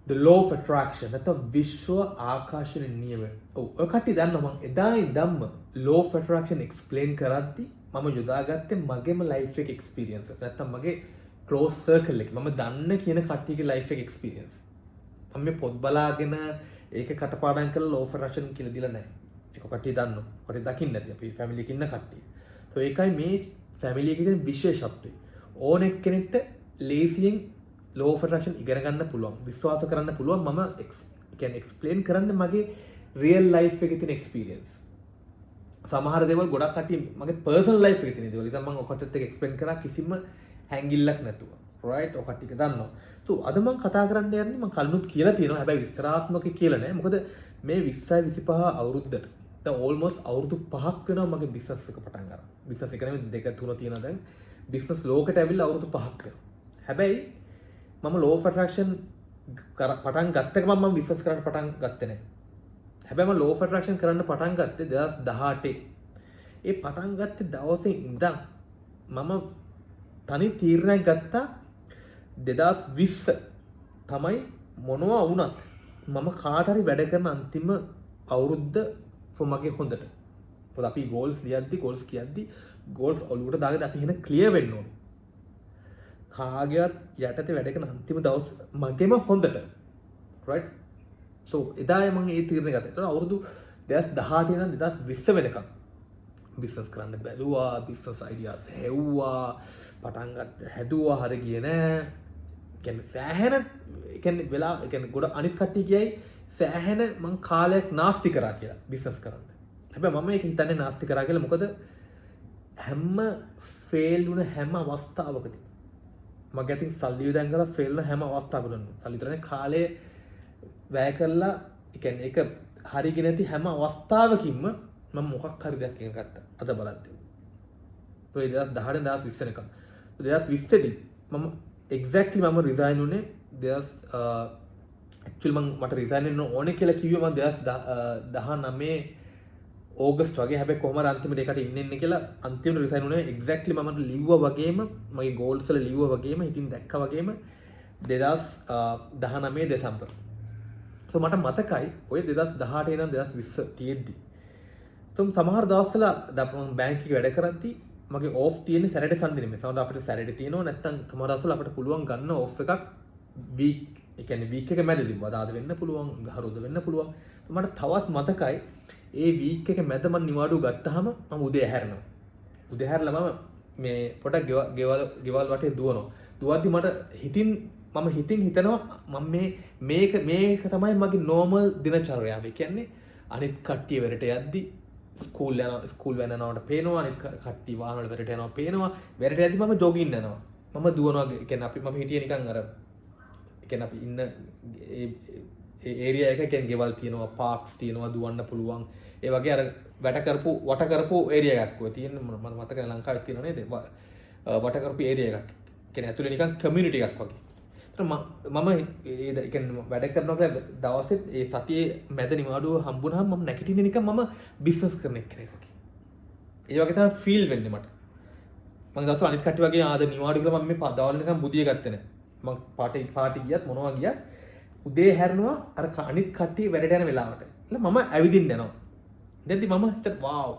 the law of attraction නැත්නම් විශ්ව ආකර්ෂණ නියමය. ඔය කට්ටිය දන්නවා මම එදා ඉඳන්ම law of attraction explain කරද්දි මම යොදාගත්තේ මගේම life එක experiences. නැත්නම් මගේ close circle එක. මම දන්න කියන කට්ටියගේ life එක experience. මම මේ පොත් බලාගෙන ඒක කටපාඩම් කරලා law of attraction කියලා දීලා නැහැ. ඒක කට්ටිය දන්නවා. කට්ටිය දකින්න නැති අපි family එකේ ඉන්න කට්ටිය. તો ඒකයි මේ family එකේ තියෙන විශේෂත්වය. ඕන එක්කෙනෙක්ට ලේසියෙන් law of attraction ඉගෙන ගන්න පුළුවන්. විශ්වාස කරන්න පුළුවන්. මම කියන්නේ explain කරන්න මගේ real life එකේ තියෙන experience. සමහර දේවල් ගොඩක් කට්ටිය මගේ personal life එකේ තියෙන දේවල්. ඉතින් මම ඔකටත් එක explain කරා කිසිම හැංගිල්ලක් නැතුව. right? ඔක ටික දන්නවා. so අද මම කතා කරන්න යන්නේ මම කලිනුත් කියලා තියෙනවා. හැබැයි විස්තරාත්මක කියලා නෑ. මොකද මේ 20 25 අවුරුද්දට දැන් almost අවුරුදු 5ක් වෙනවා මගේ business එක පටන් ගන්න. business එක නෙමෙයි 2 3 තියෙනවා දැන්. business ලෝකෙට ඇවිල්ලා අවුරුදු 5ක් වෙනවා. හැබැයි මම law of attraction පටන් ගත්ත ගමන් මම business කරන්න පටන් ගත්තේ නැහැ. හැබැයි මම law of attraction කරන්න පටන් ගත්තේ 2018. ඒ පටන් ගත්තේ දවසේ ඉඳන් මම තනි තීරණයක් ගත්තා 2020 තමයි මොනවා වුණත් මම කාට හරි වැඩ කරන අන්තිම අවුරුද්ද for මගේ හොඳට. මොකද අපි goals ලියද්දි goals කියද්දි goals ඔලුවට දාගෙන අපි එහෙන clear වෙන්න ඕනේ. කාගේවත් යටතේ වැඩ කරන අන්තිම දවස් මගේම හොඳට. right? so එදායි මම ඒ තීරණය ගත්තා. ඒතකොට අවුරුදු 2018 ඉඳන් 2020 වෙනකම් business කරන්න බැලුවා, business ideas හෙව්වා, පටන් ගත්ත හැදුවා හරිය ගියේ නෑ. කියන්නේ සෑහෙන කියන්නේ වෙලා කියන්නේ ගොඩ අනිත් කට්ටිය කියයි සෑහෙන මං කාලයක් නාස්ති කරා කියලා business කරන්න. හැබැයි මම ඒක හිතන්නේ නාස්ති කරා කියලා මොකද හැම fail වුණ හැම අවස්ථාවකදී මම ගැතින් සල්ලි විදන් කරලා fail වෙන හැම අවස්ථාවකදීම සල්ලි විතරනේ කාලය වැය කරලා කියන්නේ ඒක හරියගෙන නැති හැම අවස්ථාවකින්ම මම මොකක් හරි දෙයක් ඉගෙන ගත්තා. අද බලද්දී. તો 2018 2020 නිකන්. 2020 දී මම exactly මම resign උනේ actually මට resign වෙන්න ඕනේ කියලා කිව්වේ මම 2019 ඕගස්ට් වගේ. හැබැයි කොහමද අන්තිමට ඒකට ඉන්නේ කියලා අන්තිමට resign උනේ exactly මම ලිව්වා වගේම මගේ goals වල ලිව්වා වගේම ඉතින් දැක්කා වගේම 2019 දෙසැම්බර්. so මට මතකයි ඔය 2018 ඉඳන් 2020 තියෙද්දි සමහර දවස්වල මම බැංක් එකේ වැඩ කරද්දි මගේ ඕෆ් තියෙන්නේ සැටර්ඩේ සන්ඩේ නෙමෙයි. සමහර අපිට සැටර්ඩේ තියෙනවා නැත්නම් සමහර දවස්වල අපිට පුළුවන් ගන්න ඕෆ් එකක් වීක් ඒ කියන්නේ වීක් එක මැදදී වදාද වෙන්න පුළුවන්, ගහරුද වෙන්න පුළුවන්. මට තවත් මතකයි ඒ වීක් එක මැද මම නිවාඩුව ගත්තාම මම උදේ හැරෙනවා. උදේ හැරලා මම මේ පොඩක් ගෙවල් වටේ දුවනවා. දුවද්දි මට මම හිතනවා මම මේක තමයි මගේ normal දිනචර්යාව. ඒ කියන්නේ අනිත් කට්ටිය වෙරට යද්දි ස්කූල් යනවට පේනවා, අනිත් කට්ටිය වාහන වල වෙරට යනවා පේනවා. වෙරට යද්දි මම ජොගින් යනවා. මම දුවනවා. ඒ කියන්නේ මම හිටියේ නිකන් අර ඒ කියන්නේ අපි ඉන්න ඒ ඒරියා එක කියන්නේ ගෙවල් තියෙනවා, පාර්ක්ස් තියෙනවා, දුවන්න පුළුවන්. ඒ වගේ අර වට කරපු ඒරියා එකක් ඔය තියෙන මම මතකයි ලංකාවේ තියෙනව නේද? වට කරපු ඒරියා එකක්. කියන්නේ ඇතුලේ නිකන් කමියුනිටි එකක් වගේ. මම ඒ කියන්නේ වැඩ කරනකොට දවසෙත් ඒ සතියේ මැද නිවාඩුව හම්බුනහම මම නැගිටින්නේ නිකන් මම බිස්නස් කරන කෙනෙක් වගේ. ඒ වගේ තමයි ෆීල් වෙන්නේ මට. මම දවස් අනිත් කට්ටිය වගේ ආද නිවාඩු කියලා මම මේ දවල් නිකන් බුදිය ගත්තේ නැහැ. මම පාටි ගියත් මොනවා ගියත් උදේ හැරෙනවා අර අනිත් කට්ටිය වැඩට යන වෙලාවට. એટલે මම ඇවිදින්න යනවා. දැන්දි මම හිතුවා වාව්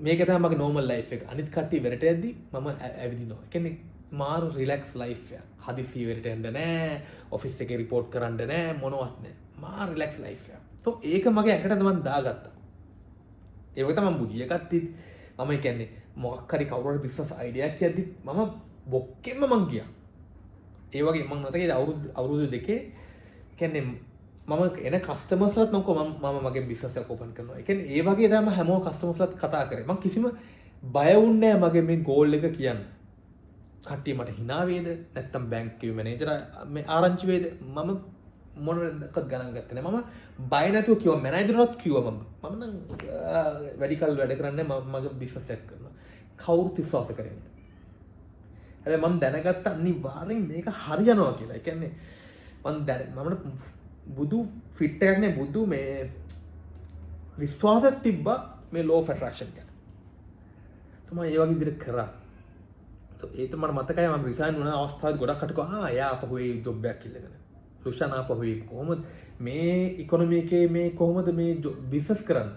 මේක තමයි මගේ normal life එක. අනිත් කට්ටිය වැඩට යද්දි මම ඇවිදිනවා. ඒ කියන්නේ මාර රිලැක්ස් ලයිෆ් එක. හදිසියෙ වෙරට යන්න නෑ, ඔෆිස් එකේ රිපෝට් කරන්න නෑ, මොනවත් නෑ. මාර රිලැක්ස් ලයිෆ් එක. so ඒක මගේ ඇඟට මම දාගත්තා. ඒ වගේ තමයි මම බුදිය ගත්තත් මම කියන්නේ මොකක් හරි කවුරු හරි බිස්නස් අයිඩියාවක් කියද්දි මම බොක්කෙම්ම මං ගියා. ඒ වගේ මම නැතකේ අවුරුදු දෙකේ කියන්නේ මම එන කස්ටමර්ස්ලත් මම මගේ බිස්නස් එක ඕපන් කරනවා. ඒ කියන්නේ ඒ වගේ තමයි හැමෝම කස්ටමර්ස්ලත් කතා කරේ. මම කිසිම බය වුණේ නැහැ මගේ මේ ගෝල් එක කියන්න. කට්ටිය මට hina වේද නැත්නම් බැංකුවේ මැනේජර් මේ ආරංචි වේද මම මොනවදක්වත් ගණන් ගත්තේ නැහැ. මම බය නැතුව කිව්වා මැනේජර්වත් කිව්වා මම නම් වැඩි කල් වැඩ කරන්නේ මගේ බිස්නස් එක කරනවා. කවුරුත් විශ්වාස කරේ නැහැ. හැබැයි මම දැනගත්ත අනිවාර්යෙන් මේක හරියනවා කියලා. ඒ කියන්නේ මම බුදු ෆිට් එකක් නේ බුදු මේ විශ්වාසයක් තිබ්බා මේ law of attraction ගැන. තමයි ඒ වගේ විදිහට කරා. ඒත් මට මතකයි මම රිසයින් වුණ අවස්ථාවේ ගොඩක් කටක එයා අපහු ඒ ජොබ් එකක් ඉල්ලගෙන. ලුෂාන් ආපහුයි කොහොමද මේ ඉකොනොමි එකේ මේ කොහොමද මේ බිස්නස් කරන්න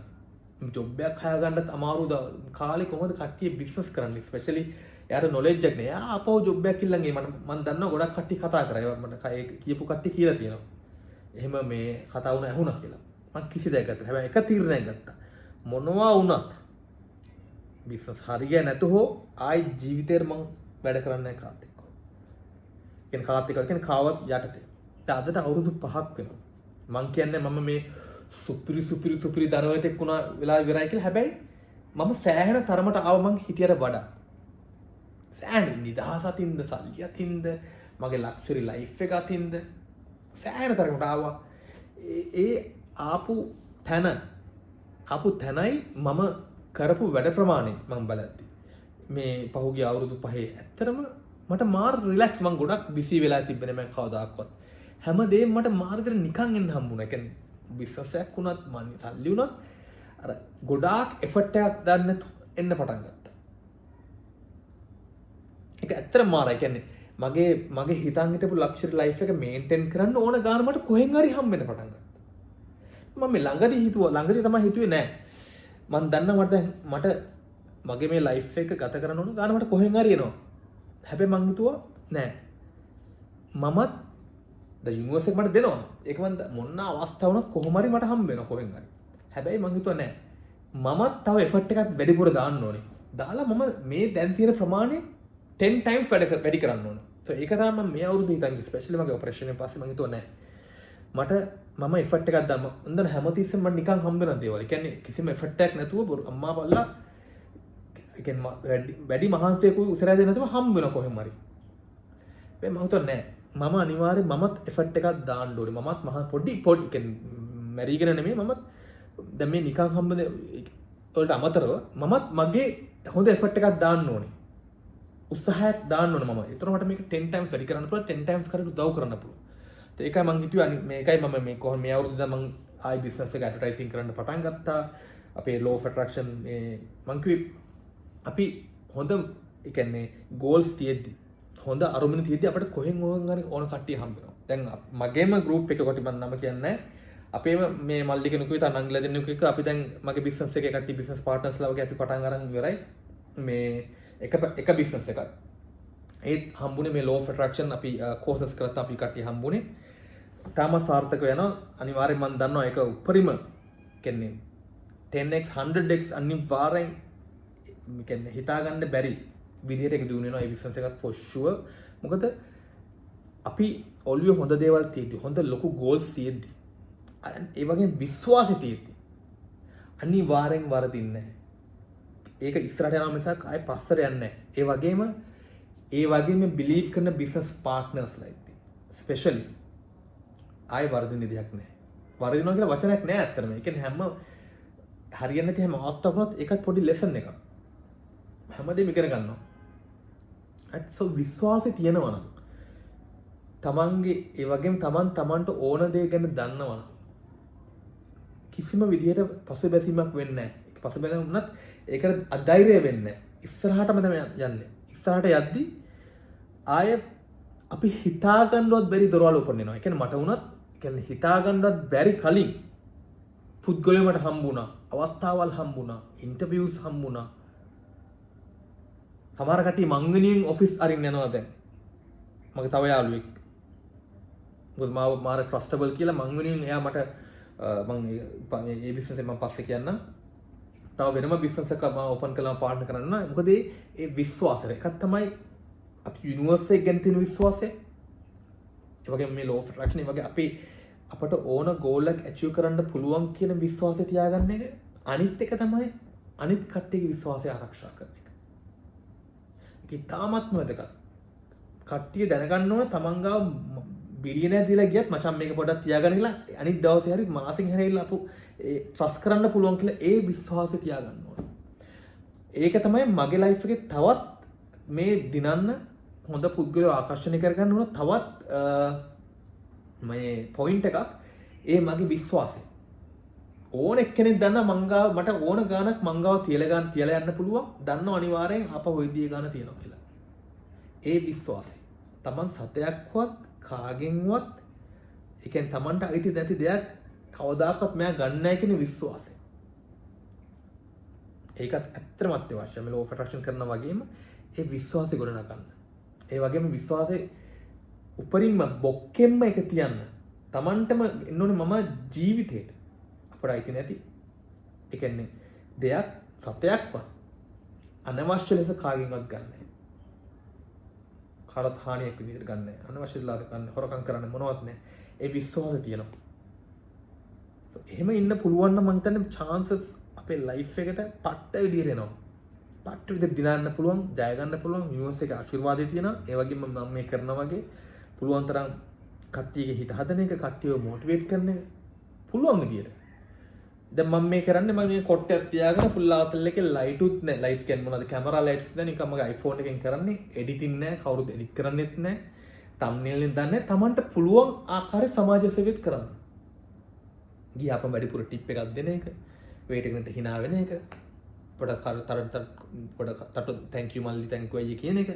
ජොබ් එකක් හොයාගන්නත් අමාරු කාලේ කොහොමද කට්ටිය බිස්නස් කරන්නේ ස්පෙෂලි එයාට නොලෙජ් එකක් නෑ එයා ආපහු ජොබ් එකක් ඉල්ලන් ඒ මම දන්නවා ගොඩක් කට්ටිය කතා කරා ඒවා මට කියපු කට්ටිය කියලා තියෙනවා එහෙම මේ කතා වුණ ඇහුණා කියලා මම කිසි දෙයක් ගත්තා හැබැයි එක තීරණයක් ගත්තා මොනවා වුණත් බිස්නස් හරිය නැතු හෝ ආයි ජීවිතේට මම වැඩ කරන්නේ නැහැ කාත් එක්ක. කියන්නේ කාත් එක්ක කියන්නේ කාවත් යටතේ. අදට අවුරුදු 5ක් වෙනවා. මං කියන්නේ මම මේ සුපිරි දරුවෙක් වුණා වෙලා ඉවරයි කියලා. හැබැයි මම සෑහෙන තරමට ආව මං හිටියට වඩා. සෑහෙන නිදහස අතින්ද සල්ලි අතින්ද මගේ ලක්ෂරි ලයිෆ් එක අතින්ද සෑහෙන තරමට ආවා. ඒ ආපු තැනයි මම කරපු වැඩ ප්‍රමාණය මං බලද්දි. මේ පහුගිය අවුරුදු 5 ඇත්තටම මට මාර රිලැක්ස් මං ගොඩක් බිසි වෙලා තිබෙන්නේ මම කවදාකවත්. හැමදේම මට මාර්ගෙට නිකන් එන්න හම්බුණා. ඒ කියන්නේ බිස්නස් එකක් වුණත් මන් සල්ලි වුණත් අර ගොඩාක් එෆර්ට් එකක් දාන්න නැතුව එන්න පටන් ගත්තා. ඒක ඇත්තටම මාරයි. කියන්නේ මගේ හිතන් හිටපු ලක්ෂරි ලයිෆ් එක මේන්ටේන් කරන්න ඕන ගාන මට කොහෙන් හරි හම්බ වෙන්න පටන් ගත්තා. මම මේ ළඟදී තමයි හිතුවේ නෑ. මන් දන්න මට මගේ මේ ලයිෆ් එක ගත කරන්න ඕන ගාන මට කොහෙන් හරි එනවා. හැබැයි මං හිතුවා නෑ. මමත් යුනිවර්ස් එක මට දෙනවා. ඒක මම මොන අවස්ථාවකවත් කොහොම හරි මට හම්බ වෙනවා කොහෙන් හරි. හැබැයි මං හිතුවා නෑ. මමත් තව එෆර්ට් එකක් වැඩිපුර දාන්න ඕනේ. දාලා මම මේ දැන් තියෙන ප්‍රමාණය 10 times වැඩි කරන්න ඕනේ. ඒක තමයි මම මේ අවුරුද්දේ හිතන්නේ ස්පෙෂලි මගේ ඔපරේෂන් එකෙන් පස්සේ මං හිතුවා නෑ. මම එෆර්ට් එකක් දාන්න. හොඳට හැමතිස්සෙම මට නිකන් හම්බ වෙන දේවල්. ඒ කියන්නේ කිසිම එෆර්ට් එකක් නැතුව අම්මා බල්ලා ඒ කියන්නේ වැඩි මහන්සියකුයි උසරය දෙන්න නැතුව හම්බ වෙනවා කොහෙන් හරි. මම හිතුවා නෑ. මම අනිවාර්යෙන් මමත් එෆර්ට් එකක් දාන්න ඕනේ. මමත් මහා පොඩි කියන්නේ මැරිගෙන නෙමෙයි මමත් දැන් මේ නිකන් හම්බ වලට අමතරව මමත් මගේ හොඳ එෆර්ට් එකක් දාන්න ඕනේ. උත්සාහයක් දාන්න ඕනේ මම. ඒතර මට මේක 10 times වැඩි කරන්න පුළුවන් 10 times කරලා උදව් කරන්න පුළුවන්. ඒකයි මං හිතුවේ මේකයි මම මේ කොහොම මේ අවුරුද්ද මං ආයි බිස්නස් එක ඇඩ්වර්ටයිසින් කරන්න පටන් ගත්තා. අපේ law of attraction මේ මං කිව්වේ අපි හොඳ ඒ කියන්නේ goals තියෙද්දි හොඳ අරමුණ තියෙද්දි අපිට කොහෙන් හරි ඕන කට්ටිය හම්බ වෙනවා. දැන් මගේම group එක කොට මම නම කියන්නේ අපේම මේ මල්ලි කෙනෙකුයි තා නංගිලා දෙන්නෙකු එක්ක අපි දැන් මගේ බිස්නස් එකේ කට්ටිය බිස්නස් පාර්ට්නර්ස් ලා වගේ අපි පටන් අරන් ඉවරයි. මේ එක බිස්නස් එකක්. ඒත් හම්බුනේ මේ law of attraction අපි courses කරත් අපි කට්ටිය හම්බුනේ. තාම සාර්ථක වෙනවා. අනිවාර්යෙන් මම දන්නවා ඒක උපරිම කියන්නේ 10x 100x අනිවාර්යෙන් කියන්නේ හිතාගන්න බැරි විදිහට ඒක දිනු වෙනවා ඒ බිස්නස් එකත් for sure. මොකද අපි ඔලිය හොඳ දේවල් තියෙද්දි හොඳ ලොකු goals තියෙද්දි ඒ වගේ විශ්වාසය තියෙද්දි අනිවාර්යෙන් වරදින්නේ නැහැ. ඒක ඉස්සරහට යනවා මිසක් ආයෙ පස්සට යන්නේ නැහැ. ඒ වගේම believe කරන business partners ලා ඉතින් especially ආයෙ වරදින දෙයක් නැහැ. වරදිනවා කියලා වචනයක් නැහැ ඇත්තටම. ඒ කියන්නේ හැම හරියන්නේ නැති හැම අවස්ථාවකවත් ඒකත් පොඩි lesson එකක්. හැමදේම ඉගෙන ගන්නවා. so විශ්වාසය තියෙනවා නම් තමන්ගේ ඒ වගේම තමන්ට ඕන දේ ගැන දන්නවා නම් කිසිම විදිහට පසුබැසීමක් වෙන්නේ නැහැ. පසුබැසීම වුණත් ඒකට අධෛර්ය වෙන්නේ නැහැ. ඉස්සරහටම තමයි යන්නේ. ඉස්සරහට යද්දි ආය අපි හිතා ගන්නවත් බැරි දොරවල් උපන්නවා. ඒ කියන්නේ මට වුණත් කියන්නේ හිතා ගන්නවත් බැරි කලින් පුද්ගලයෝ මට හම්බුණා. අවස්ථාවල් හම්බුණා. ඉන්ටර්විව්ස් හම්බුණා. සමහර කට්ටිය මංගනියෙන් ඔෆිස් අරින්න යනවා දැන්. මගේ තව යාළුවෙක්. මොකද මාර ට්‍රස්ටබල් කියලා මංගනියෙන් එයා මට මම මේ බිස්නස් එක මම පස්සේ කියන්නම්. තව වෙනම බිස්නස් එකක් මම ඕපන් කළා පාර්ට්නර් කරන්න. මොකද ඒ විශ්වාසය එකක් තමයි අපි යුනිවර්ස් එක ගැන තියෙන විශ්වාසය. ඒ වගේම මේ law of attraction ඒ වගේ අපට ඕන goal එක achieve කරන්න පුළුවන් කියන විශ්වාසය තියාගන්න එක. අනිත් එක තමයි අනිත් කට්ටියගේ විශ්වාසය ආරක්ෂා කරන එක. ඒක ඉතාමත්ම වැදගත්. කට්ටිය දැනගන්න ඕනේ තමන් ගාව බිලියනර් දීලා ගියත් මචං මේක පොඩ්ඩක් තියාගන්න කියලා අනිත් දවසේ හරි මාසෙන් හැරෙilla අපු ඒ ට්‍රස්ට් කරන්න පුළුවන් කියලා ඒ විශ්වාසය තියාගන්න ඕනේ. ඒක තමයි මගේ ලයිෆ් එකේ තවත් මේ දිනන්න හොඳ පුද්ගලයෝ ආකර්ෂණය කරගන්න ඕන තවත් මේ පොයින්ට් එකක් ඒ මගේ විශ්වාසය. ඕන එක්කෙනෙක් දන්න මංගාව මට ඕන ගානක් මංගාව තියලා යන්න පුළුවන්. දන්නව අනිවාර්යෙන් අප වෙයිදී ගාන තියෙනවා කියලා. ඒ විශ්වාසය. Taman සතයක්වත් කාගෙන්වත් ඒ කියන්නේ Tamanට අයිති නැති දෙයක් කවදාකවත් මෙයා ගන්න නැහැ කියන විශ්වාසය. ඒකත් ඇත්තටම අත්‍යවශ්‍යයි. මේ law of attraction කරනවා වගේම ඒ විශ්වාසය ගොඩනගන්න. ඒ වගේම විශ්වාසය උපරිම බොක්කෙන්ම එක තියන්න. Tamanටම එන්න ඕනේ මම ජීවිතේට අපට අයිති නැති. ඒ කියන්නේ දෙයක් සතයක්වත් අනවශ්‍ය ලෙස කාගෙන්වත් ගන්න නැහැ. කාටවත් හානියක් විදිහට ගන්න නැහැ. අනවශ්‍ය ලෙස ගන්න හොරකම් කරන්න මොනවත් නැහැ. ඒ විශ්වාසය තියෙනවා. එහෙම ඉන්න පුළුවන් නම් මම හිතන්නේ chances අපේ ලයිෆ් එකට පට්ට විදිහට එනවා. පට්ට විදිහට දිනන්න පුළුවන්, ජය ගන්න පුළුවන්, යුනිවර්ස් එකේ ආශිර්වාදය තියෙනවා. ඒ වගේම මම මේ කරනා වගේ පුළුවන් තරම් කට්ටියගේ හිත හදන එක, කට්ටියව මොටිවේට් කරන එක පුළුවන් විදිහට. දැන් මම මේ කරන්නේ මම මේ කොට්ටයක් තියාගෙන ෆුල් ආතල් එකේ ලයිට් උත් නැහැ. ලයිට් කියන්නේ මොනවද? කැමරා ලයිට්ස් දැන් නිකන් මගේ iPhone එකෙන් කරන්නේ. එඩිටින් නැහැ, කවුරුත් එඩිට් කරන්නෙත් නැහැ. thumbnail එකෙන් දාන්නේ නැහැ. Tamanට පුළුවන් ආකාරයේ සමාජ සේවයත් කරන්න. ගියාපම වැඩිපුර ටිප් එකක් දෙන එක. වේට් එකකට hina වෙන එක. පොඩ thank you මල්ලි thank you අයියේ කියන එක.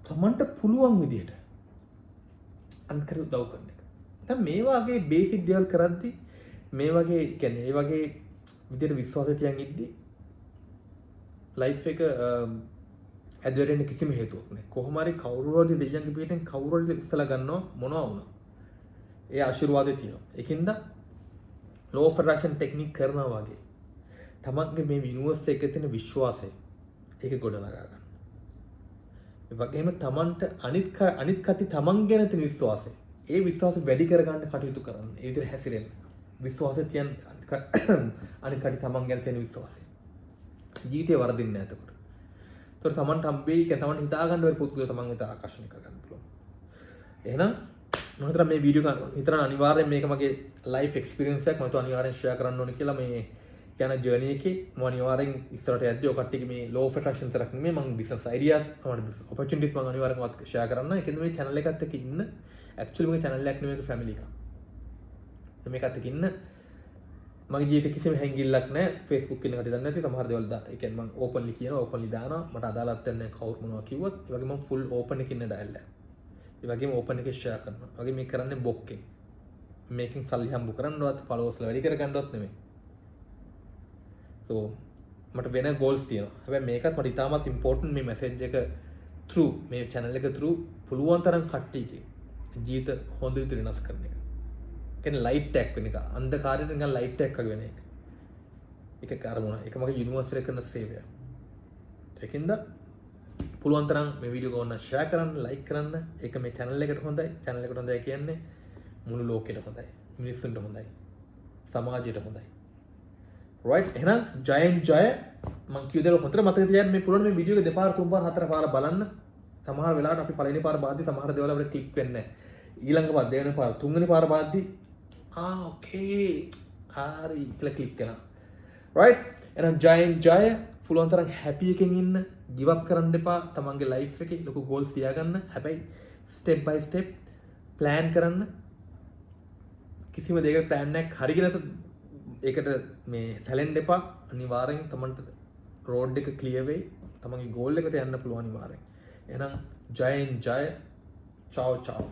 Tamanට පුළුවන් විදිහට අන්කර උදව් කරන එක. දැන් මේ වගේ බේසික් දේවල් කරද්දී මේ වගේ කියන්නේ ඒ වගේ විදිහට විශ්වාසය තියන් ඉද්දී ලයිෆ් එක ඇදෙරෙන්න කිසිම හේතුවක් නැහැ. කොහොම හරි කවුරු හරි දෙයියන්ගේ පිටෙන් කවුරු හරි ඉස්සලා ගන්නවා මොනවා වුණා. ඒ ආශිර්වාදය තියෙනවා. ඒකින්ද law of attraction technique කරනවා වගේ තමන්ගේ මේ යුනිවර්ස් එකේ තියෙන විශ්වාසය ඒක ගොඩනගා ගන්න. ඒ වගේම තමන්ට අනිත් කටි තමන් ගැන තියෙන විශ්වාසය ඒ විශ්වාසය වැඩි කරගන්න කටයුතු කරන්න. ඒ විදිහට හැසිරෙන්න. විශ්වාසය තියන් අනිත් කටි තමන් ගැන තියෙන විශ්වාසය. ජීවිතේ වරදින්නේ නැහැ එතකොට. ඒතකොට තමන්ට හම්බෙයි තමන්ට හිතා ගන්න බැරි පුදුක තමන් හිත ආකර්ෂණය කරගන්න පුළුවන්. එහෙනම් මම හිතනවා මේ වීඩියෝ එක හිතන අනිවාර්යෙන් මේක මගේ ලයිෆ් එක්ස්පීරියන්ස් එකක්. මම හිතුවා අනිවාර්යෙන් ෂෙයා කරන්න ඕනේ කියලා මේ යන ජර්නි එකේ මම අනිවාර්යෙන් ඉස්සරහට යද්දී ඔය කට්ටියගේ මේ law of attraction තරක් නෙමෙයි මම business ideas තමයි business opportunities මම අනිවාර්යෙන් ඔයත් ෂෙයා කරන්න. ඒකෙන්ද මේ channel එකත් එක්ක ඉන්න actually මගේ channel එකක් නෙමෙයි family එකක්. මේකත් එක්ක ඉන්න මගේ ජීවිතේ කිසිම හැංගිල්ලක් නැහැ. Facebook කියන එකට දන්නේ නැති සමහර දේවල් දා. ඒ කියන්නේ මම openly කියනවා openly දානවා. මට අදාළත් නැහැ කවුරු මොනවා කිව්වොත්. ඒ වගේ මම full open එකකින් ඉන්න dial එක. ඒ වගේම open එකේ share කරනවා. ඒ වගේ මේ කරන්නේ බොක්කෙන්. මේකෙන් සල්ලි හම්බ කරන්නවත් followers වැඩි කරගන්නවත් නෙමෙයි. So මට වෙන goals තියෙනවා. හැබැයි මේකත් මට ඉතාමත් important මේ message එක through මේ channel එක through පුළුවන් තරම් කට්ටියගේ ජීවිත හොඳ විදිහට වෙනස් කරන එක. කියන්නේ light tag වෙන එක. අන්ධකාරයට නිකන් light tag වගේ වෙන එක. ඒක කාර්මුණ. ඒක මගේ universe එක කරන සේවය. ඒකින්ද පුළුවන් තරම් මේ වීඩියෝ එක ඔන්න share කරන්න, like කරන්න. ඒක මේ channel එකට හොඳයි. channel එකට හොඳයි කියන්නේ මුළු ලෝකෙට හොඳයි. මිනිස්සුන්ට හොඳයි. සමාජයට හොඳයි. right එහෙනම් ජයෙන් ජය මම කිව්ව දේ හොඳට මතක තියාගන්න මේ පුළුවන් මේ වීඩියෝ එක දෙපාර තුන් පාර හතර පාර බලන්න. සමහර වෙලාවට අපි පළවෙනි පාර බලද්දි සමහර දේවල් අපිට ක්ලික් වෙන්නේ නැහැ. ඊළඟ පාර දෙවෙනි පාර තුන්වෙනි පාර බලද්දි ඕකේ හරි කියලා ක්ලික් කරනවා. right එහෙනම් ජයෙන් ජය පුළුවන් තරම් හැපි එකෙන් ඉන්න give up කරන්න එපා. තමන්ගේ life එකේ ලොකු goals තියාගන්න. හැබැයි step by step plan කරන්න. කිසිම දෙයකට plan එකක් හරියට නැත ඒකට මේ සැලෙන්ඩ එපා. අනිවාර්යෙන් තමන්ට රෝඩ් එක ක්ලියර් වෙයි. තමන්ගේ ගෝල් එකට යන්න පුළුවන් අනිවාර්යෙන්. එහෙනම් ජයෙන් ජය. චාව් චාව්.